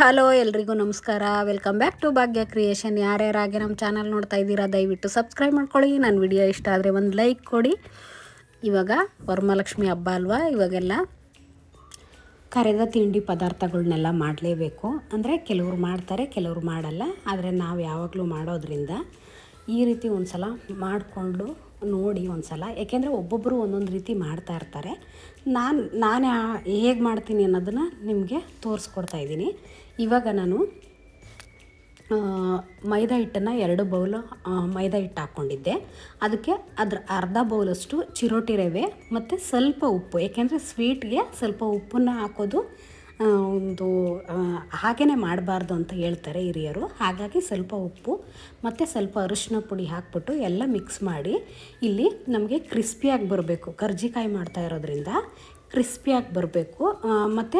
Hello ಎಲ್ರಿಗೂ ನಮಸ್ಕಾರ. Welcome back to Bhagya creation. ಯಾರ್ಯಾರಾಗೆ ನಮ್ಮ ಚಾನಲ್ ನೋಡ್ತಾ ಇದ್ದೀರಾ ದಯವಿಟ್ಟು ಸಬ್ಸ್ಕ್ರೈಬ್ ಮಾಡ್ಕೊಳ್ಳಿ. ನನ್ನ ವಿಡಿಯೋ ಇಷ್ಟ ಆದರೆ ಒಂದು ಲೈಕ್ ಕೊಡಿ. ಇವಾಗ ವರಮಹಾಲಕ್ಷ್ಮಿ ಹಬ್ಬ ಅಲ್ವಾ, ಇವಾಗೆಲ್ಲ ಕರೆದ ತಿಂಡಿ ಪದಾರ್ಥಗಳನ್ನೆಲ್ಲ ಮಾಡಲೇಬೇಕು. ಅಂದರೆ ಕೆಲವರು ಮಾಡ್ತಾರೆ, ಕೆಲವರು ಮಾಡಲ್ಲ. ಆದರೆ ನಾವು ಯಾವಾಗಲೂ ಮಾಡೋದ್ರಿಂದ ಈ ರೀತಿ ಒಂದು ಸಲ ಮಾಡಿಕೊಂಡು ನೋಡಿ ಒಂದು ಸಲ. ಏಕೆಂದರೆ ಒಬ್ಬೊಬ್ಬರು ಒಂದೊಂದು ರೀತಿ ಮಾಡ್ತಾ ಇರ್ತಾರೆ. ನಾನು ಹೇಗೆ ಮಾಡ್ತೀನಿ ಅನ್ನೋದನ್ನು ನಿಮಗೆ ತೋರಿಸ್ಕೊಡ್ತಾ ಇದ್ದೀನಿ. ಇವಾಗ ನಾನು ಮೈದಾ ಹಿಟ್ಟನ್ನು 2 ಬೌಲು ಮೈದಾ ಹಿಟ್ಟು ಹಾಕ್ಕೊಂಡಿದ್ದೆ. ಅದಕ್ಕೆ ಅದರ ಅರ್ಧ ಬೌಲಷ್ಟು ಚಿರೋಟಿ ರವೆ ಮತ್ತು ಸ್ವಲ್ಪ ಉಪ್ಪು. ಏಕೆಂದರೆ ಸ್ವೀಟ್ಗೆ ಸ್ವಲ್ಪ ಉಪ್ಪನ್ನು ಹಾಕೋದು ಒಂದು ಹಾಗೇ ಮಾಡಬಾರ್ದು ಅಂತ ಹೇಳ್ತಾರೆ ಹಿರಿಯರು. ಹಾಗಾಗಿ ಸ್ವಲ್ಪ ಉಪ್ಪು ಮತ್ತು ಸ್ವಲ್ಪ ಅರಿಶಿನ ಪುಡಿ ಹಾಕ್ಬಿಟ್ಟು ಎಲ್ಲ ಮಿಕ್ಸ್ ಮಾಡಿ, ಇಲ್ಲಿ ನಮಗೆ ಕ್ರಿಸ್ಪಿಯಾಗಿ ಬರಬೇಕು. ಕರ್ಜಿಕಾಯಿ ಮಾಡ್ತಾ ಇರೋದ್ರಿಂದ ಕ್ರಿಸ್ಪಿಯಾಗಿ ಬರಬೇಕು. ಮತ್ತು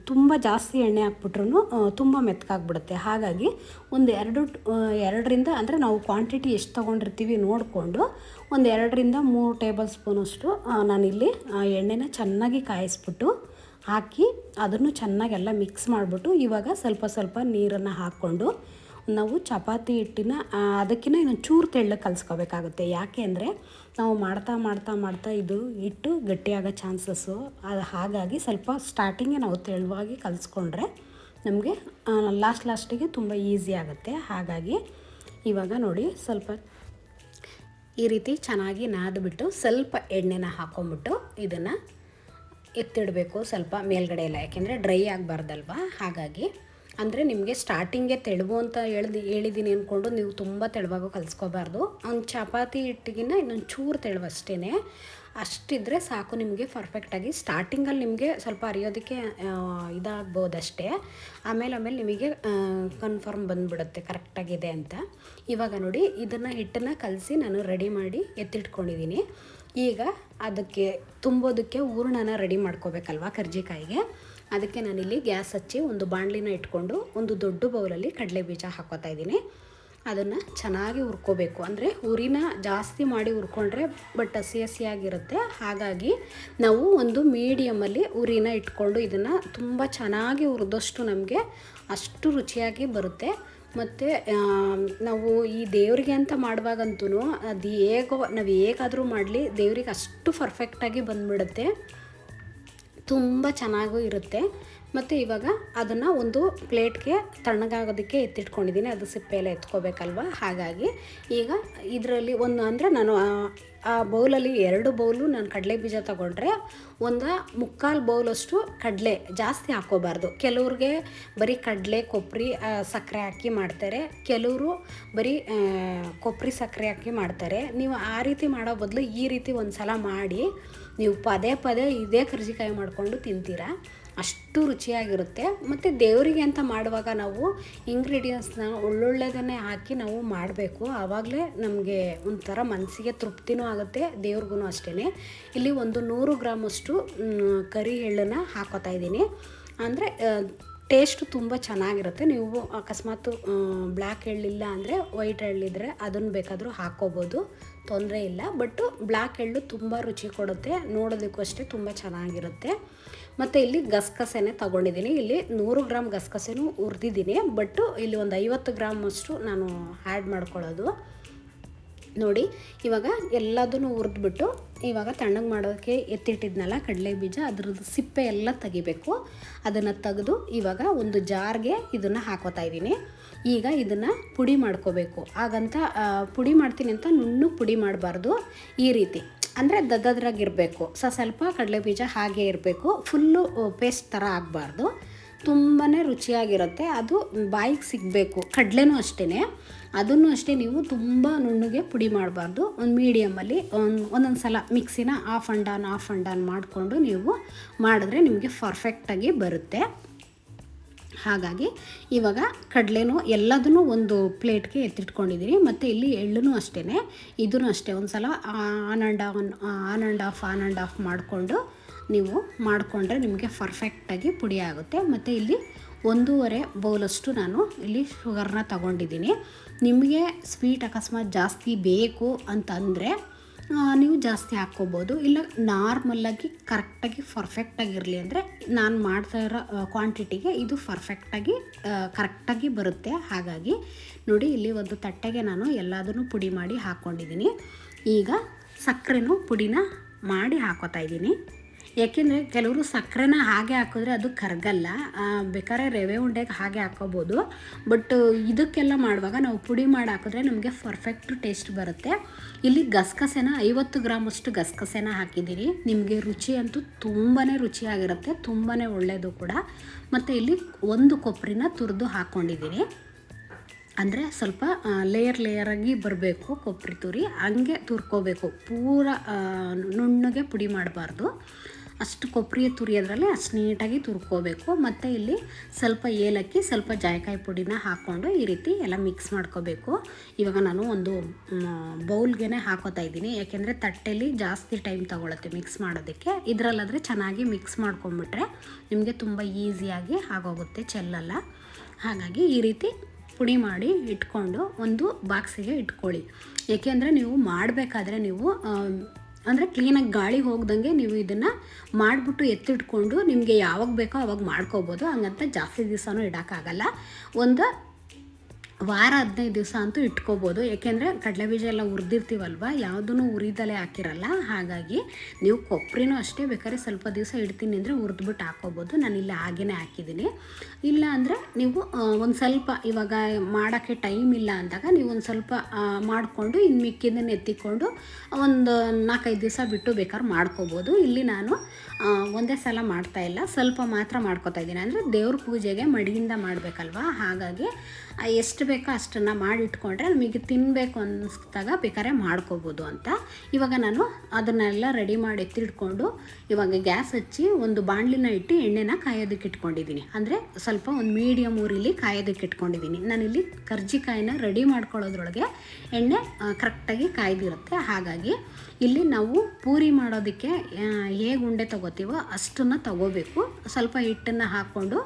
ತುಂಬ ಜಾಸ್ತಿ ಎಣ್ಣೆ ಹಾಕ್ಬಿಟ್ರೂ ತುಂಬ ಮೆತ್ತಗಾಗ್ಬಿಡುತ್ತೆ. ಹಾಗಾಗಿ ಒಂದು ಎರಡರಿಂದ ಅಂದರೆ ನಾವು ಕ್ವಾಂಟಿಟಿ ಎಷ್ಟು ತೊಗೊಂಡಿರ್ತೀವಿ ನೋಡಿಕೊಂಡು ಒಂದು 2ರಿಂದ 3 ಟೇಬಲ್ ಸ್ಪೂನಷ್ಟು ನಾನಿಲ್ಲಿ ಎಣ್ಣೆನ ಚೆನ್ನಾಗಿ ಕಾಯಿಸ್ಬಿಟ್ಟು ಹಾಕಿ ಅದನ್ನು ಚೆನ್ನಾಗೆಲ್ಲ ಮಿಕ್ಸ್ ಮಾಡಿಬಿಟ್ಟು, ಇವಾಗ ಸ್ವಲ್ಪ ಸ್ವಲ್ಪ ನೀರನ್ನು ಹಾಕ್ಕೊಂಡು ನಾವು ಚಪಾತಿ ಹಿಟ್ಟಿನ ಅದಕ್ಕಿಂತ ಇನ್ನೊಂದು ಚೂರು ತೆಳ್ಳಗೆ ಕಲಿಸ್ಕೋಬೇಕಾಗುತ್ತೆ. ಯಾಕೆ ಅಂದರೆ ನಾವು ಮಾಡ್ತಾ ಇದು ಹಿಟ್ಟು ಗಟ್ಟಿಯಾಗೋ ಚಾನ್ಸಸ್ಸು. ಹಾಗಾಗಿ ಸ್ವಲ್ಪ ಸ್ಟಾರ್ಟಿಂಗೆ ನಾವು ತೆಳುವಾಗಿ ಕಲಿಸ್ಕೊಂಡ್ರೆ ನಮಗೆ ಲಾಸ್ಟಿಗೆ ತುಂಬ ಈಸಿ ಆಗುತ್ತೆ. ಹಾಗಾಗಿ ಇವಾಗ ನೋಡಿ, ಸ್ವಲ್ಪ ಈ ರೀತಿ ಚೆನ್ನಾಗಿ ನಾದ್ಬಿಟ್ಟು ಸ್ವಲ್ಪ ಎಣ್ಣೆನ ಹಾಕ್ಕೊಂಬಿಟ್ಟು ಇದನ್ನು ಎತ್ತಿಡಬೇಕು ಸ್ವಲ್ಪ ಮೇಲ್ಗಡೆ ಎಲ್ಲ. ಯಾಕೆಂದರೆ ಡ್ರೈ ಆಗಬಾರ್ದಲ್ವ. ಹಾಗಾಗಿ ಅಂದರೆ ನಿಮಗೆ ಸ್ಟಾರ್ಟಿಂಗೆ ತೆಳುವು ಅಂತ ಹೇಳಿದ್ದೀನಿ ಅಂದ್ಕೊಂಡು ನೀವು ತುಂಬ ತೆಳುವಾಗೂ ಕಲಿಸ್ಕೋಬಾರ್ದು. ಒಂದು ಚಪಾತಿ ಹಿಟ್ಟಿಗಿನ್ನ ಇನ್ನೊಂದು ಚೂರು ತೆಳುವಷ್ಟೇ, ಅಷ್ಟಿದ್ರೆ ಸಾಕು ನಿಮಗೆ ಪರ್ಫೆಕ್ಟಾಗಿ. ಸ್ಟಾರ್ಟಿಂಗಲ್ಲಿ ನಿಮಗೆ ಸ್ವಲ್ಪ ಅರಿಯೋದಕ್ಕೆ ಇದಾಗ್ಬೋದಷ್ಟೇ. ಆಮೇಲೆ ನಿಮಗೆ ಕನ್ಫರ್ಮ್ ಬಂದುಬಿಡುತ್ತೆ ಕರೆಕ್ಟಾಗಿದೆ ಅಂತ. ಇವಾಗ ನೋಡಿ, ಇದನ್ನು ಹಿಟ್ಟನ್ನು ಕಲಸಿ ನಾನು ರೆಡಿ ಮಾಡಿ ಎತ್ತಿಟ್ಕೊಂಡಿದ್ದೀನಿ. ಈಗ ಅದಕ್ಕೆ ತುಂಬೋದಕ್ಕೆ ಹೂರಣನ ರೆಡಿ ಮಾಡ್ಕೋಬೇಕಲ್ವ ಕರ್ಜಿಕಾಯಿಗೆ. ಅದಕ್ಕೆ ನಾನಿಲ್ಲಿ ಗ್ಯಾಸ್ ಹಚ್ಚಿ ಒಂದು ಬಾಣಲಿನ ಇಟ್ಕೊಂಡು ಒಂದು ದೊಡ್ಡ ಬೌಲಲ್ಲಿ ಕಡಲೆ ಬೀಜ ಹಾಕ್ಕೋತಾ ಇದ್ದೀನಿ. ಅದನ್ನು ಚೆನ್ನಾಗಿ ಹುರ್ಕೋಬೇಕು. ಅಂದರೆ ಉರಿನ ಜಾಸ್ತಿ ಮಾಡಿ ಹುರ್ಕೊಂಡ್ರೆ ಹಸಿಯಾಗಿರುತ್ತೆ. ಹಾಗಾಗಿ ನಾವು ಒಂದು ಮೀಡಿಯಮಲ್ಲಿ ಉರಿನ ಇಟ್ಕೊಂಡು ಇದನ್ನು ತುಂಬ ಚೆನ್ನಾಗಿ ಹುರಿದಷ್ಟು ನಮಗೆ ಅಷ್ಟು ರುಚಿಯಾಗಿ ಬರುತ್ತೆ. ಮತ್ತು ನಾವು ಈ ದೇವರಿಗೆ ಅಂತ ಮಾಡುವಾಗಂತೂ ಅದು ನಾವು ಹೇಗಾದರೂ ಮಾಡಲಿ ದೇವ್ರಿಗೆ ಅಷ್ಟು ಪರ್ಫೆಕ್ಟಾಗಿ ಬಂದುಬಿಡುತ್ತೆ, ತುಂಬ ಚೆನ್ನಾಗೂ ಇರುತ್ತೆ. ಮತ್ತು ಇವಾಗ ಅದನ್ನು ಒಂದು ಪ್ಲೇಟ್ಗೆ ತಣ್ಣಗಾಗೋದಕ್ಕೆ ಎತ್ತಿಟ್ಕೊಂಡಿದ್ದೀನಿ. ಅದು ಸಿಪ್ಪೆ ಎಲ್ಲ ಎತ್ಕೋಬೇಕಲ್ವ. ಹಾಗಾಗಿ ಈಗ ಇದರಲ್ಲಿ ನಾನು ಆ ಬೌಲಲ್ಲಿ 2 ಬೌಲು ನಾನು ಕಡಲೆ ಬೀಜ ತೊಗೊಂಡ್ರೆ 1/4 ಬೌಲಷ್ಟು ಕಡಲೆ, ಜಾಸ್ತಿ ಹಾಕ್ಕೋಬಾರ್ದು. ಕೆಲವ್ರಿಗೆ ಬರೀ ಕಡಲೆ ಕೊಬ್ಬರಿ ಸಕ್ಕರೆ ಹಾಕಿ ಮಾಡ್ತಾರೆ, ಕೆಲವರು ಬರೀ ಕೊಬ್ಬರಿ ಸಕ್ಕರೆ ಹಾಕಿ ಮಾಡ್ತಾರೆ. ನೀವು ಆ ರೀತಿ ಮಾಡೋ ಬದಲು ಈ ರೀತಿ ಒಂದು ಸಲ ಮಾಡಿ ನೀವು ಪದೇ ಇದೇ ಕರ್ಜಿಕಾಯಿ ಮಾಡಿಕೊಂಡು ತಿಂತೀರಾ, ಅಷ್ಟು ರುಚಿಯಾಗಿರುತ್ತೆ. ಮತ್ತು ದೇವರಿಗೆ ಅಂತ ಮಾಡುವಾಗ ನಾವು ಇಂಗ್ರೀಡಿಯೆಂಟ್ಸ್ನ ಒಳ್ಳೊಳ್ಳೆದನ್ನೇ ಹಾಕಿ ನಾವು ಮಾಡಬೇಕು. ಆವಾಗಲೇ ನಮಗೆ ಒಂಥರ ಮನಸ್ಸಿಗೆ ತೃಪ್ತಿನೂ ಆಗುತ್ತೆ, ದೇವ್ರಿಗೂ ಅಷ್ಟೇ. ಇಲ್ಲಿ ಒಂದು 100 ಗ್ರಾಮಷ್ಟು ಕರಿ ಎಳ್ಳನ್ನು ಹಾಕೋತಾ ಇದ್ದೀನಿ. ಅಂದರೆ ಟೇಸ್ಟು ತುಂಬ ಚೆನ್ನಾಗಿರುತ್ತೆ. ನೀವು ಅಕಸ್ಮಾತ್ ಬ್ಲ್ಯಾಕ್ ಎಳ್ಳಿಲ್ಲ ಅಂದರೆ ವೈಟ್ ಎಳ್ಳಿದ್ರೆ ಅದನ್ನು ಬೇಕಾದರೂ ಹಾಕ್ಕೋಬೋದು, ತೊಂದರೆ ಇಲ್ಲ. ಬಟ್ಟು ಬ್ಲ್ಯಾಕ್ ಎಳ್ಳು ತುಂಬ ರುಚಿ ಕೊಡುತ್ತೆ, ನೋಡೋದಕ್ಕೂ ಅಷ್ಟೇ ತುಂಬ ಚೆನ್ನಾಗಿರುತ್ತೆ. ಮತ್ತು ಇಲ್ಲಿ ಗಸಗಸೆನೇ ತೊಗೊಂಡಿದ್ದೀನಿ. ಇಲ್ಲಿ 100 ಗ್ರಾಮ್ ಗಸಗಸೆನೂ ಹುರಿದಿದ್ದೀನಿ. ಬಟ್ಟು ಇಲ್ಲಿ ಒಂದು 50 ಗ್ರಾಮಷ್ಟು ನಾನು ಆ್ಯಡ್ ಮಾಡ್ಕೊಳ್ಳೋದು. ನೋಡಿ, ಇವಾಗ ಎಲ್ಲದನ್ನು ಹುರಿದ್ಬಿಟ್ಟು ಇವಾಗ ತಣ್ಣಗೆ ಮಾಡೋದಕ್ಕೆ ಎತ್ತಿಟ್ಟಿದ್ನಲ್ಲ ಕಡಲೆ ಬೀಜ, ಅದ್ರದ್ದು ಸಿಪ್ಪೆ ಎಲ್ಲ ತೆಗಿಬೇಕು. ಅದನ್ನು ತೆಗೆದು ಇವಾಗ ಒಂದು ಜಾರ್ಗೆ ಇದನ್ನು ಹಾಕೋತಾ ಇದ್ದೀನಿ. ಈಗ ಇದನ್ನು ಪುಡಿ ಮಾಡ್ಕೋಬೇಕು. ಹಾಗಂತ ಪುಡಿ ಮಾಡ್ತೀನಿ ಅಂತ ನುಣ್ಣಗೆ ಪುಡಿ ಮಾಡಬಾರ್ದು. ಈ ರೀತಿ ಅಂದರೆ ದದ್ದದ್ರಾಗಿರಬೇಕು. ಸ್ವಲ್ಪ ಕಡಲೆ ಬೀಜ ಹಾಗೆ ಇರಬೇಕು, ಫುಲ್ಲು ಪೇಸ್ಟ್ ಥರ ಆಗಬಾರ್ದು. ತುಂಬಾ ರುಚಿಯಾಗಿರುತ್ತೆ. ಅದು ಬಾಯಿಗೆ ಸಿಗಬೇಕು. ಕಡಲೆನೂ ಅಷ್ಟೇ, ಅದನ್ನು ಅಷ್ಟೇ ನೀವು ತುಂಬ ನುಣ್ಣಗೆ ಪುಡಿ ಮಾಡಬಾರ್ದು. ಒಂದು ಮೀಡಿಯಮಲ್ಲಿ ಒಂದೊಂದು ಸಲ ಮಿಕ್ಸಿನ ಆಫ್ ಆ್ಯಂಡ್ ಆನ್ ಮಾಡಿಕೊಂಡು ನೀವು ಮಾಡಿದ್ರೆ ನಿಮಗೆ ಪರ್ಫೆಕ್ಟಾಗಿ ಬರುತ್ತೆ. ಹಾಗಾಗಿ ಇವಾಗ ಕಡಲೆನೂ ಎಲ್ಲದನ್ನೂ ಒಂದು ಪ್ಲೇಟ್ಗೆ ಎತ್ತಿಟ್ಕೊಂಡಿದ್ದೀನಿ. ಮತ್ತು ಇಲ್ಲಿ ಎಳ್ಳೂ ಅಷ್ಟೇ, ಇದೂ ಅಷ್ಟೇ ಒಂದು ಸಲ ಆನ್ ಆ್ಯಂಡ್ ಆಫ್ ಮಾಡಿಕೊಂಡು ನೀವು ಮಾಡಿಕೊಂಡ್ರೆ ನಿಮಗೆ ಪರ್ಫೆಕ್ಟಾಗಿ ಪುಡಿ ಆಗುತ್ತೆ. ಮತ್ತು ಇಲ್ಲಿ 1.5 ಬೌಲಷ್ಟು ನಾನು ಇಲ್ಲಿ ಶುಗರ್ನ ತಗೊಂಡಿದ್ದೀನಿ. ನಿಮಗೆ ಸ್ವೀಟ್ ಅಕಸ್ಮಾತ್ ಜಾಸ್ತಿ ಬೇಕು ಅಂತಂದರೆ ನೀವು ಜಾಸ್ತಿ ಹಾಕ್ಕೋಬೋದು, ಇಲ್ಲ ನಾರ್ಮಲ್ಲಾಗಿ ಕರೆಕ್ಟಾಗಿ ಪರ್ಫೆಕ್ಟಾಗಿರಲಿ ಅಂದರೆ ನಾನು ಮಾಡ್ತಾ ಇರೋ ಕ್ವಾಂಟಿಟಿಗೆ ಇದು ಪರ್ಫೆಕ್ಟಾಗಿ ಕರೆಕ್ಟಾಗಿ ಬರುತ್ತೆ. ಹಾಗಾಗಿ ನೋಡಿ ಇಲ್ಲಿ ಒಂದು ತಟ್ಟೆಗೆ ನಾನು ಎಲ್ಲದನ್ನು ಪುಡಿ ಮಾಡಿ ಹಾಕ್ಕೊಂಡಿದ್ದೀನಿ. ಈಗ ಸಕ್ಕರೆನೂ ಪುಡಿನ ಮಾಡಿ ಹಾಕೋತಾ ಇದ್ದೀನಿ. ಏಕೆಂದರೆ ಕೆಲವರು ಸಕ್ಕರೆನ ಹಾಗೆ ಹಾಕಿದ್ರೆ ಅದು ಕರಗಲ್ಲ, ಬೇಕಾದ್ರೆ ರವೆ ಉಂಡೆಗೆ ಹಾಗೆ ಹಾಕೋಬೋದು. ಬಟ್ ಇದಕ್ಕೆಲ್ಲ ಮಾಡುವಾಗ ನಾವು ಪುಡಿ ಮಾಡಿ ಹಾಕಿದ್ರೆ ನಮಗೆ ಪರ್ಫೆಕ್ಟ್ ಟೇಸ್ಟ್ ಬರುತ್ತೆ. ಇಲ್ಲಿ ಗಸಗಸೆನ 50 ಗ್ರಾಮಷ್ಟು ಗಸಗಸೆನ ಹಾಕಿದ್ದೀನಿ. ನಿಮಗೆ ರುಚಿ ಅಂತೂ ತುಂಬಾ ರುಚಿಯಾಗಿರುತ್ತೆ, ತುಂಬಾ ಒಳ್ಳೆಯದು ಕೂಡ. ಮತ್ತು ಇಲ್ಲಿ ಒಂದು ಕೊಬ್ಬರಿನ ತುರಿದು ಹಾಕ್ಕೊಂಡಿದ್ದೀನಿ. ಅಂದರೆ ಸ್ವಲ್ಪ ಲೇಯರಾಗಿ ಬರಬೇಕು ಕೊಬ್ಬರಿ ತುರಿ, ಹಂಗೆ ತುರ್ಕೋಬೇಕು, ಪೂರ ನುಣ್ಣಗೆ ಪುಡಿ ಮಾಡಬಾರ್ದು. ಅಷ್ಟು ಕೊಬ್ಬರಿ ತುರಿಯೋದ್ರಲ್ಲಿ ಅಷ್ಟು ನೀಟಾಗಿ ತುರ್ಕೋಬೇಕು. ಮತ್ತು ಇಲ್ಲಿ ಸ್ವಲ್ಪ ಏಲಕ್ಕಿ, ಸ್ವಲ್ಪ ಜಾಯಿಕಾಯಿ ಪುಡಿನ ಹಾಕ್ಕೊಂಡು ಈ ರೀತಿ ಎಲ್ಲ ಮಿಕ್ಸ್ ಮಾಡ್ಕೋಬೇಕು. ಇವಾಗ ನಾನು ಒಂದು ಬೌಲ್ಗೆ ಹಾಕೋತಾ ಇದ್ದೀನಿ, ಯಾಕೆಂದರೆ ತಟ್ಟೆಯಲ್ಲಿ ಜಾಸ್ತಿ ಟೈಮ್ ತೊಗೊಳುತ್ತೆ ಮಿಕ್ಸ್ ಮಾಡೋದಕ್ಕೆ. ಇದರಲ್ಲಾದರೆ ಚೆನ್ನಾಗಿ ಮಿಕ್ಸ್ ಮಾಡ್ಕೊಂಬಿಟ್ರೆ ನಿಮಗೆ ತುಂಬ ಈಸಿಯಾಗಿ ಆಗೋಗುತ್ತೆ, ಚೆಲ್ಲಲ್ಲ. ಹಾಗಾಗಿ ಈ ರೀತಿ ಪುಡಿ ಮಾಡಿ ಇಟ್ಕೊಂಡು ಒಂದು ಬಾಕ್ಸಿಗೆ ಇಟ್ಕೊಳ್ಳಿ. ಏಕೆಂದರೆ ನೀವು ಮಾಡಬೇಕಾದ್ರೆ ನೀವು ಅಂದರೆ ಕ್ಲೀನಾಗಿ ಗಾಳಿ ಹೋಗ್ದಂಗೆ ನೀವು ಇದನ್ನು ಮಾಡಿಬಿಟ್ಟು ಎತ್ತಿಟ್ಕೊಂಡು ನಿಮಗೆ ಯಾವಾಗ ಬೇಕೋ ಆವಾಗ ಮಾಡ್ಕೋಬೋದು. ಹಂಗಂತ ಜಾಸ್ತಿ ದಿವಸನೂ ಇಡೋಕ್ಕಾಗಲ್ಲ, ಒಂದು ವಾರ 15 ದಿವಸ ಅಂತೂ ಇಟ್ಕೋಬೋದು. ಏಕೆಂದರೆ ಕಡಲೆಬೀಜ ಎಲ್ಲ ಹುರಿದಿರ್ತೀವಲ್ವ, ಯಾವುದೂ ಉರಿದಲೇ ಹಾಕಿರಲ್ಲ. ಹಾಗಾಗಿ ನೀವು ಕೊಬ್ಬರಿನೂ ಅಷ್ಟೇ ಬೇಕಾದ್ರೆ ಸ್ವಲ್ಪ ದಿವಸ ಇಡ್ತೀನಿ ಅಂದರೆ ಹುರಿದ್ಬಿಟ್ಟು ಹಾಕ್ಕೋಬೋದು. ನಾನಿಲ್ಲಿ ಹಾಗೇ ಹಾಕಿದ್ದೀನಿ. ಇಲ್ಲ ಅಂದರೆ ನೀವು ಒಂದು ಸ್ವಲ್ಪ ಇವಾಗ ಮಾಡೋಕ್ಕೆ ಟೈಮ್ ಇಲ್ಲ ಅಂದಾಗ ನೀವು ಒಂದು ಸ್ವಲ್ಪ ಮಾಡಿಕೊಂಡು ಇನ್ನು ಮಿಕ್ಕಿದ್ದನ್ನು ಎತ್ತಿಕೊಂಡು ಒಂದು 4-5 ದಿವಸ ಬಿಟ್ಟು ಬೇಕಾದ್ರೆ ಮಾಡ್ಕೋಬೋದು. ಇಲ್ಲಿ ನಾನು ಒಂದೇ ಸಲ ಮಾಡ್ತಾಯಿಲ್ಲ, ಸ್ವಲ್ಪ ಮಾತ್ರ ಮಾಡ್ಕೋತಾ ಇದ್ದೀನಿ. ಅಂದರೆ ದೇವ್ರ ಪೂಜೆಗೆ ಮಡಿಯಿಂದ ಮಾಡಬೇಕಲ್ವ, ಹಾಗಾಗಿ ಎಷ್ಟು ಬೇಕೋ ಅಷ್ಟನ್ನು ಮಾಡಿಟ್ಕೊಂಡ್ರೆ ನಮಗೆ ತಿನ್ನಬೇಕು ಅನ್ನಿಸ್ದಾಗ ಬೇಕಾದ್ರೆ ಮಾಡ್ಕೋಬೋದು ಅಂತ. ಇವಾಗ ನಾನು ಅದನ್ನೆಲ್ಲ ರೆಡಿ ಮಾಡಿ ಎತ್ತಿಟ್ಕೊಂಡು ಇವಾಗ ಗ್ಯಾಸ್ ಹಚ್ಚಿ ಒಂದು ಬಾಣಲಿನ ಇಟ್ಟು ಎಣ್ಣೆನ ಕಾಯೋದಕ್ಕೆ ಇಟ್ಕೊಂಡಿದ್ದೀನಿ. ಅಂದರೆ ಸ್ವಲ್ಪ ಒಂದು ಮೀಡಿಯಮ್ ಊರಿಲಿ ಕಾಯೋದಕ್ಕೆ ಇಟ್ಕೊಂಡಿದ್ದೀನಿ. ನಾನಿಲ್ಲಿ ಕರ್ಜಿಕಾಯಿನ ರೆಡಿ ಮಾಡ್ಕೊಳ್ಳೋದ್ರೊಳಗೆ ಎಣ್ಣೆ ಕರೆಕ್ಟಾಗಿ ಕಾಯ್ದಿರುತ್ತೆ. ಹಾಗಾಗಿ ಇಲ್ಲಿ ನಾವು ಪೂರಿ ಮಾಡೋದಕ್ಕೆ ಹೇಗೆ ಉಂಡೆ ತೊಗೋತೀವೋ ಅಷ್ಟನ್ನು ತೊಗೋಬೇಕು. ಸ್ವಲ್ಪ ಹಿಟ್ಟನ್ನು ಹಾಕ್ಕೊಂಡು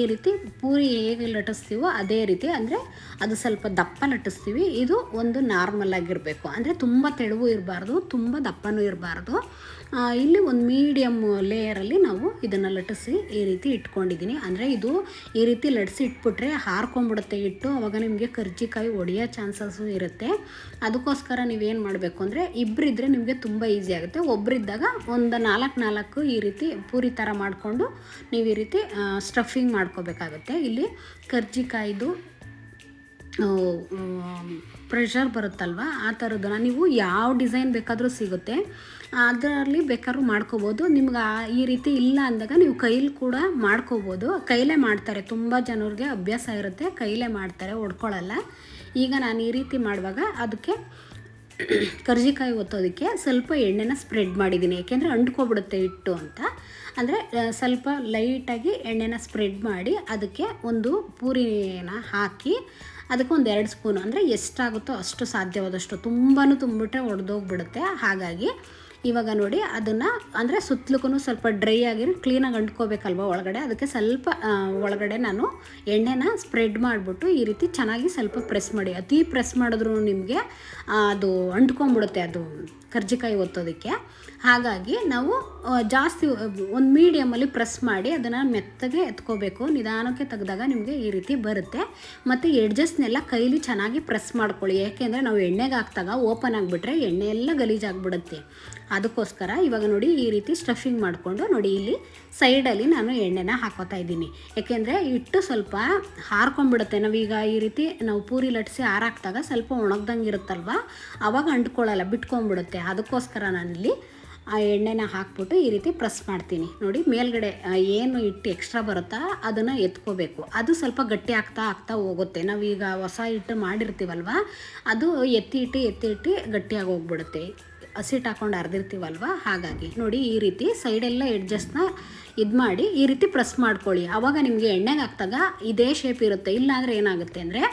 ಈ ರೀತಿ ಪೂರಿ ಹೇಗೆ ಲಟ್ಟಿಸ್ತೀವೋ ಅದೇ ರೀತಿ, ಅಂದರೆ ಅದು ಸ್ವಲ್ಪ ದಪ್ಪ ಲಟ್ಟಿಸ್ತೀವಿ. ಇದು ಒಂದು ನಾರ್ಮಲ್ ಆಗಿರಬೇಕು, ಅಂದರೆ ತುಂಬ ತೆಳುವು ಇರಬಾರ್ದು, ತುಂಬ ದಪ್ಪನೂ ಇರಬಾರ್ದು. ಇಲ್ಲಿ ಒಂದು ಮೀಡಿಯಮ್ ಲೇಯರಲ್ಲಿ ನಾವು ಇದನ್ನು ಲಟ್ಟಿಸಿ ಈ ರೀತಿ ಇಟ್ಕೊಂಡಿದ್ದೀನಿ. ಅಂದರೆ ಇದು ಈ ರೀತಿ ಲಟ್ಟಿಸಿ ಇಟ್ಬಿಟ್ರೆ ಹಾರ್ಕೊಂಡ್ಬಿಡುತ್ತೆ ಹಿಟ್ಟು, ಆವಾಗ ನಿಮಗೆ ಕರ್ಜಿಕಾಯಿ ಒಡೆಯೋ ಚಾನ್ಸಸ್ಸು ಇರುತ್ತೆ. ಅದಕ್ಕೋಸ್ಕರ ನೀವೇನು ಮಾಡಬೇಕು ಅಂದರೆ ಇಬ್ಬರಿದ್ದರೆ ನಿಮಗೆ ತುಂಬ ಈಸಿ ಆಗುತ್ತೆ. ಒಬ್ಬರಿದ್ದಾಗ ಒಂದು 4 ಈ ರೀತಿ ಪೂರಿ ಥರ ಮಾಡಿಕೊಂಡು ನೀವು ಈ ರೀತಿ ಸ್ಟಫಿಂಗ್ ಮಾಡ್ಕೋಬೇಕಾಗುತ್ತೆ. ಇಲ್ಲಿ ಕರ್ಜಿಕಾಯ್ದು ಪ್ರೆಷರ್ ಬರುತ್ತಲ್ವ, ಆ ಥರದನ್ನು ನೀವು ಯಾವ ಡಿಸೈನ್ ಬೇಕಾದರೂ ಸಿಗುತ್ತೆ, ಅದರಲ್ಲಿ ಬೇಕಾದ್ರೂ ಮಾಡ್ಕೋಬೋದು. ನಿಮ್ಗೆ ಈ ರೀತಿ ಇಲ್ಲ ಅಂದಾಗ ನೀವು ಕೈಲಿ ಕೂಡ ಮಾಡ್ಕೋಬೋದು. ಕೈಲೇ ಮಾಡ್ತಾರೆ, ತುಂಬ ಜನರಿಗೆ ಅಭ್ಯಾಸ ಇರುತ್ತೆ, ಕೈಲೇ ಮಾಡ್ತಾರೆ, ಹೊಡ್ಕೊಳ್ಳಲ್ಲ. ಈಗ ನಾನು ಈ ರೀತಿ ಮಾಡುವಾಗ ಅದಕ್ಕೆ ಕರ್ಜಿಕಾಯಿ ಒತ್ತೋದಕ್ಕೆ ಸ್ವಲ್ಪ ಎಣ್ಣೆನ ಸ್ಪ್ರೆಡ್ ಮಾಡಿದ್ದೀನಿ, ಏಕೆಂದರೆ ಅಂಟ್ಕೊಬಿಡುತ್ತೆ ಹಿಟ್ಟು ಅಂತ. ಅಂದರೆ ಸ್ವಲ್ಪ ಲೈಟಾಗಿ ಎಣ್ಣೆನ ಸ್ಪ್ರೆಡ್ ಮಾಡಿ ಅದಕ್ಕೆ ಒಂದು ಪೂರಿನ ಹಾಕಿ ಅದಕ್ಕೆ ಒಂದು 2 ಸ್ಪೂನು, ಅಂದರೆ ಎಷ್ಟಾಗುತ್ತೋ ಅಷ್ಟು ಸಾಧ್ಯವಾದಷ್ಟು, ತುಂಬಾ ತುಂಬಿಟ್ರೆ ಒಡೆದೋಗ್ಬಿಡುತ್ತೆ. ಹಾಗಾಗಿ ಇವಾಗ ನೋಡಿ ಅದನ್ನು ಅಂದರೆ ಸುತ್ತಲೂ ಸ್ವಲ್ಪ ಡ್ರೈ ಆಗಿರಿ ಕ್ಲೀನಾಗಿ ಅಂಟ್ಕೋಬೇಕಲ್ವ ಒಳಗಡೆ, ಅದಕ್ಕೆ ಸ್ವಲ್ಪ ಒಳಗಡೆ ನಾನು ಎಣ್ಣೆನ ಸ್ಪ್ರೆಡ್ ಮಾಡಿಬಿಟ್ಟು ಈ ರೀತಿ ಚೆನ್ನಾಗಿ ಸ್ವಲ್ಪ ಪ್ರೆಸ್ ಮಾಡಿ. ಅತಿ ಪ್ರೆಸ್ ಮಾಡಿದ್ರೂ ನಿಮಗೆ ಅದು ಅಂಟ್ಕೊಂಡ್ಬಿಡುತ್ತೆ ಅದು ಕರ್ಜಿಕಾಯಿ ಒತ್ತೋದಕ್ಕೆ. ಹಾಗಾಗಿ ನಾವು ಜಾಸ್ತಿ ಒಂದು ಮೀಡಿಯಮಲ್ಲಿ ಪ್ರೆಸ್ ಮಾಡಿ ಅದನ್ನು ಮೆತ್ತಗೆ ಎತ್ಕೋಬೇಕು. ನಿಧಾನಕ್ಕೆ ತೆಗೆದಾಗ ನಿಮಗೆ ಈ ರೀತಿ ಬರುತ್ತೆ. ಮತ್ತು ಎಡ್ಜಸ್ನೆಲ್ಲ ಕೈಲಿ ಚೆನ್ನಾಗಿ ಪ್ರೆಸ್ ಮಾಡ್ಕೊಳ್ಳಿ, ಏಕೆಂದರೆ ನಾವು ಎಣ್ಣೆಗೆ ಹಾಕಿದಾಗ ಓಪನ್ ಆಗಿಬಿಟ್ರೆ ಎಣ್ಣೆ ಎಲ್ಲ ಗಲೀಜಾಗಿಬಿಡುತ್ತೆ. ಅದಕ್ಕೋಸ್ಕರ ಇವಾಗ ನೋಡಿ ಈ ರೀತಿ ಸ್ಟಫಿಂಗ್ ಮಾಡಿಕೊಂಡು ನೋಡಿ ಇಲ್ಲಿ ಸೈಡಲ್ಲಿ ನಾನು ಎಣ್ಣೆನ ಹಾಕೋತಾ ಇದ್ದೀನಿ. ಏಕೆಂದರೆ ಹಿಟ್ಟು ಸ್ವಲ್ಪ ಹಾರ್ಕೊಂಡ್ಬಿಡುತ್ತೆ. ನಾವೀಗ ಈ ರೀತಿ ನಾವು ಪೂರಿ ಲಟ್ಟಿಸಿ ಹಾರಾಕ್ದಾಗ ಸ್ವಲ್ಪ ಒಣಗ್ದಂಗೆ ಇರುತ್ತಲ್ವ, ಆವಾಗ ಅಂಟ್ಕೊಳ್ಳಲ್ಲ, ಬಿಟ್ಕೊಂಡ್ಬಿಡುತ್ತೆ. ಅದಕ್ಕೋಸ್ಕರ ನಾನಿಲ್ಲಿ ಆ ಎಣ್ಣೆನ ಹಾಕ್ಬಿಟ್ಟು ಈ ರೀತಿ ಪ್ರೆಸ್ ಮಾಡ್ತೀನಿ. ನೋಡಿ ಮೇಲ್ಗಡೆ ಏನು ಹಿಟ್ಟು ಎಕ್ಸ್ಟ್ರಾ ಬರುತ್ತಾ ಅದನ್ನು ಎತ್ಕೋಬೇಕು. ಅದು ಸ್ವಲ್ಪ ಗಟ್ಟಿ ಆಗ್ತಾ ಹೋಗುತ್ತೆ. ನಾವೀಗ ಹೊಸ ಹಿಟ್ಟು ಮಾಡಿರ್ತೀವಲ್ವ, ಅದು ಎತ್ತಿ ಗಟ್ಟಿಯಾಗಿ ಹೋಗ್ಬಿಡುತ್ತೆ, ಹಸಿಟ್ಟು ಹಾಕ್ಕೊಂಡು ಅರ್ದಿರ್ತೀವಲ್ವ. ಹಾಗಾಗಿ ನೋಡಿ ಈ ರೀತಿ ಸೈಡೆಲ್ಲ ಎಡ್ಜಸ್ಟ್ನ ಇದು ಮಾಡಿ ಈ ರೀತಿ ಪ್ರೆಸ್ ಮಾಡ್ಕೊಳ್ಳಿ. ಆವಾಗ ನಿಮಗೆ ಎಣ್ಣೆಗೆ ಹಾಕಿದಾಗ ಇದೇ ಶೇಪ್ ಇರುತ್ತೆ. ಇಲ್ಲಾಂದರೆ ಏನಾಗುತ್ತೆ ಅಂದರೆ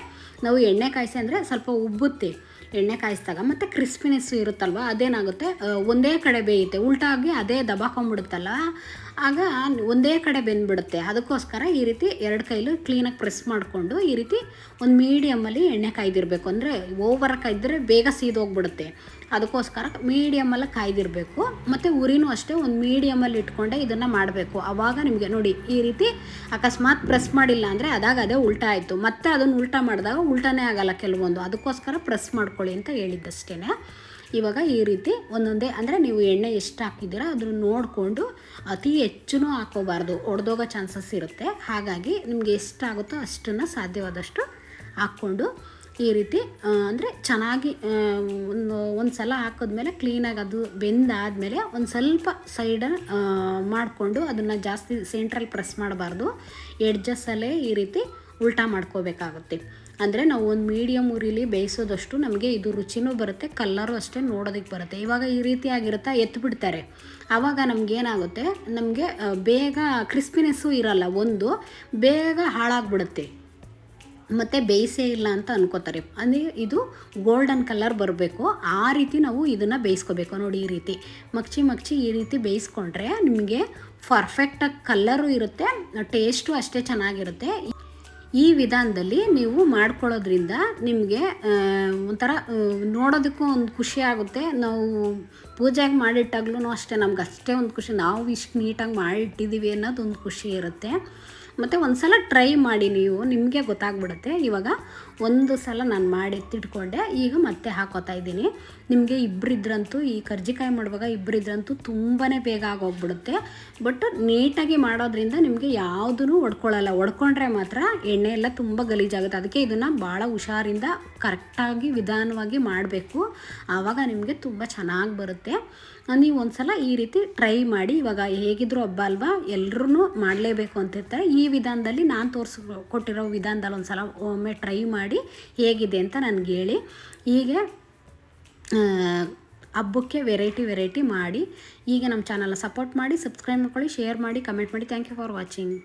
ನಾವು ಎಣ್ಣೆ ಕಾಯಿಸಿ ಅಂದರೆ ಸ್ವಲ್ಪ ಉಬ್ಬುತ್ತೆ ಎಣ್ಣೆ ಕಾಯಿಸಿದಾಗ, ಮತ್ತು ಕ್ರಿಸ್ಪಿನೆಸ್ಸು ಇರುತ್ತಲ್ವ, ಅದೇನಾಗುತ್ತೆ ಒಂದೇ ಕಡೆ ಬೇಯುತ್ತೆ, ಉಲ್ಟಾಗಿ ಅದೇ ದಬಾಕೊಂಡ್ಬಿಡುತ್ತಲ್ಲ, ಆಗ ಒಂದೇ ಕಡೆ ಬೆಂದ್ಬಿಡುತ್ತೆ. ಅದಕ್ಕೋಸ್ಕರ ಈ ರೀತಿ 2 ಕೈಲೂ ಕ್ಲೀನಾಗಿ ಪ್ರೆಸ್ ಮಾಡಿಕೊಂಡು ಈ ರೀತಿ ಒಂದು ಮೀಡಿಯಮ್ಮಲ್ಲಿ ಎಣ್ಣೆ ಕಾಯ್ದಿರಬೇಕು. ಅಂದರೆ ಓವರ್ ಕಾಯ್ದರೆ ಬೇಗ ಸೀದೋಗ್ಬಿಡುತ್ತೆ. ಅದಕ್ಕೋಸ್ಕರ ಮೀಡಿಯಮಲ್ಲಿ ಕಾಯ್ದಿರಬೇಕು. ಮತ್ತು ಉರಿನೂ ಅಷ್ಟೇ ಒಂದು ಮೀಡಿಯಮಲ್ಲಿ ಇಟ್ಕೊಂಡೆ ಇದನ್ನು ಮಾಡಬೇಕು. ಆವಾಗ ನಿಮಗೆ ನೋಡಿ ಈ ರೀತಿ ಅಕಸ್ಮಾತ್ ಪ್ರೆಸ್ ಮಾಡಿಲ್ಲ ಅಂದರೆ ಅದೇ ಉಲ್ಟಾ ಆಯಿತು. ಮತ್ತೆ ಅದನ್ನು ಉಲ್ಟಾ ಮಾಡಿದಾಗ ಉಲ್ಟಾನೇ ಆಗಲ್ಲ ಕೆಲವೊಂದು. ಅದಕ್ಕೋಸ್ಕರ ಪ್ರೆಸ್ ಮಾಡ್ಕೊಳ್ಳಿ ಅಂತ ಹೇಳಿದ್ದಷ್ಟೇ. ಇವಾಗ ಈ ರೀತಿ ಒಂದೊಂದೇ ಅಂದರೆ ನೀವು ಎಣ್ಣೆ ಎಷ್ಟು ಹಾಕಿದ್ದೀರಾ ಅದನ್ನು ನೋಡಿಕೊಂಡು ಅತಿ ಹೆಚ್ಚು ಹಾಕೋಬಾರ್ದು, ಒಡೆದೋಗೋ ಚಾನ್ಸಸ್ ಇರುತ್ತೆ. ಹಾಗಾಗಿ ನಿಮಗೆ ಎಷ್ಟಾಗುತ್ತೋ ಅಷ್ಟನ್ನು ಸಾಧ್ಯವಾದಷ್ಟು ಹಾಕ್ಕೊಂಡು ಈ ರೀತಿ ಅಂದರೆ ಚೆನ್ನಾಗಿ ಒಂದು ಸಲ ಹಾಕಿದ್ಮೇಲೆ ಕ್ಲೀನಾಗಿ ಅದು ಬೆಂದಾದಮೇಲೆ ಒಂದು ಸ್ವಲ್ಪ ಸೈಡ ಮಾಡಿಕೊಂಡು ಅದನ್ನು ಜಾಸ್ತಿ ಸೆಂಟ್ರಲ್ಲಿ ಪ್ರೆಸ್ ಮಾಡಬಾರ್ದು. ಎಡ್ಜಸ್ಸಲ್ಲೇ ಈ ರೀತಿ ಉಲ್ಟಾ ಮಾಡ್ಕೋಬೇಕಾಗುತ್ತೆ. ಅಂದರೆ ನಾವು ಒಂದು ಮೀಡಿಯಮ್ ಉರಿಲಿ ಬೇಯಿಸೋದಷ್ಟು ನಮಗೆ ಇದು ರುಚಿನೂ ಬರುತ್ತೆ, ಕಲ್ಲರು ಅಷ್ಟೇ ನೋಡೋದಕ್ಕೆ ಬರುತ್ತೆ. ಇವಾಗ ಈ ರೀತಿಯಾಗಿರುತ್ತೆ, ಎತ್ತಿಬಿಡ್ತಾರೆ. ಆವಾಗ ನಮಗೇನಾಗುತ್ತೆ, ನಮಗೆ ಬೇಗ ಕ್ರಿಸ್ಪಿನೆಸ್ಸು ಇರಲ್ಲ, ಒಂದು ಬೇಗ ಹಾಳಾಗ್ಬಿಡುತ್ತೆ, ಮತ್ತು ಬೇಯಿಸೇ ಇಲ್ಲ ಅಂತ ಅನ್ಕೋತಾರೆ. ಅಂದರೆ ಇದು ಗೋಲ್ಡನ್ ಕಲರ್ ಬರಬೇಕು, ಆ ರೀತಿ ನಾವು ಇದನ್ನು ಬೇಯಿಸ್ಕೋಬೇಕು. ನೋಡಿ ಈ ರೀತಿ ಮಗ್ಚಿ ಈ ರೀತಿ ಬೇಯಿಸ್ಕೊಂಡ್ರೆ ನಿಮಗೆ ಪರ್ಫೆಕ್ಟಾಗಿ ಕಲ್ಲರು ಇರುತ್ತೆ, ಟೇಸ್ಟು ಅಷ್ಟೇ ಚೆನ್ನಾಗಿರುತ್ತೆ. ಈ ವಿಧಾನದಲ್ಲಿ ನೀವು ಮಾಡ್ಕೊಳ್ಳೋದ್ರಿಂದ ನಿಮಗೆ ಒಂಥರ ನೋಡೋದಕ್ಕೂ ಒಂದು ಖುಷಿ ಆಗುತ್ತೆ. ನಾವು ಪೂಜೆಗೆ ಮಾಡಿಟ್ಟಾಗ್ಲೂ ಅಷ್ಟೇ ನಮ್ಗೆ ಅಷ್ಟೇ ಒಂದು ಖುಷಿ, ನಾವು ಇಷ್ಟು ನೀಟಾಗಿ ಮಾಡಿಟ್ಟಿದ್ದೀವಿ ಅನ್ನೋದು ಒಂದು ಖುಷಿ ಇರುತ್ತೆ. ಮತ್ತು ಒಂದು ಸಲ ಟ್ರೈ ಮಾಡಿ ನೀವು, ನಿಮಗೆ ಗೊತ್ತಾಗ್ಬಿಡುತ್ತೆ. ಇವಾಗ ಒಂದು ಸಲ ನಾನು ಮಾಡಿ ಎತ್ತಿಟ್ಕೊಂಡೆ, ಈಗ ಮತ್ತೆ ಹಾಕೋತಾ ಇದ್ದೀನಿ. ನಿಮಗೆ ಇಬ್ಬರಿದ್ರಂತೂ ಈ ಕರ್ಜಿಕಾಯಿ ಮಾಡುವಾಗ ಇಬ್ಬರಿದ್ರಂತೂ ತುಂಬಾ ಬೇಗ ಆಗೋಗ್ಬಿಡುತ್ತೆ. ಬಟ್ ನೀಟಾಗಿ ಮಾಡೋದ್ರಿಂದ ನಿಮಗೆ ಯಾವುದೂ ಒಡ್ಕೊಳ್ಳಲ್ಲ. ಒಡ್ಕೊಂಡ್ರೆ ಮಾತ್ರ ಎಣ್ಣೆ ಎಲ್ಲ ತುಂಬ ಗಲೀಜಾಗುತ್ತೆ. ಅದಕ್ಕೆ ಇದನ್ನು ಭಾಳ ಹುಷಾರಿಂದ ಕರೆಕ್ಟಾಗಿ ವಿಧಾನವಾಗಿ ಮಾಡಬೇಕು. ಆವಾಗ ನಿಮಗೆ ತುಂಬ ಚೆನ್ನಾಗಿ ಬರುತ್ತೆ. ನೀವು ಒಂದು ಸಲ ಈ ರೀತಿ ಟ್ರೈ ಮಾಡಿ. ಇವಾಗ ಹೇಗಿದ್ದರೂ ಹಬ್ಬ ಅಲ್ವಾ, ಎಲ್ಲರೂ ಮಾಡಲೇಬೇಕು ಅಂತಿರ್ತಾರೆ. ಈ ವಿಧಾನದಲ್ಲಿ ನಾನು ಕೊಟ್ಟಿರೋ ವಿಧಾನದಲ್ಲಿ ಒಂದು ಸಲ ಒಮ್ಮೆ ಟ್ರೈ ಮಾಡಿ ಹೇಗಿದೆ ಅಂತ ನನಗೆ ಹೇಳಿ. ಹೀಗೆ ಹಬ್ಬಕ್ಕೆ ವೆರೈಟಿ ಮಾಡಿ. ಈಗ ನಮ್ಮ ಚಾನಲ್ನ ಸಪೋರ್ಟ್ ಮಾಡಿ, ಸಬ್ಸ್ಕ್ರೈಬ್ ಮಾಡ್ಕೊಳ್ಳಿ, ಶೇರ್ ಮಾಡಿ, ಕಮೆಂಟ್ ಮಾಡಿ. Thank you for watching.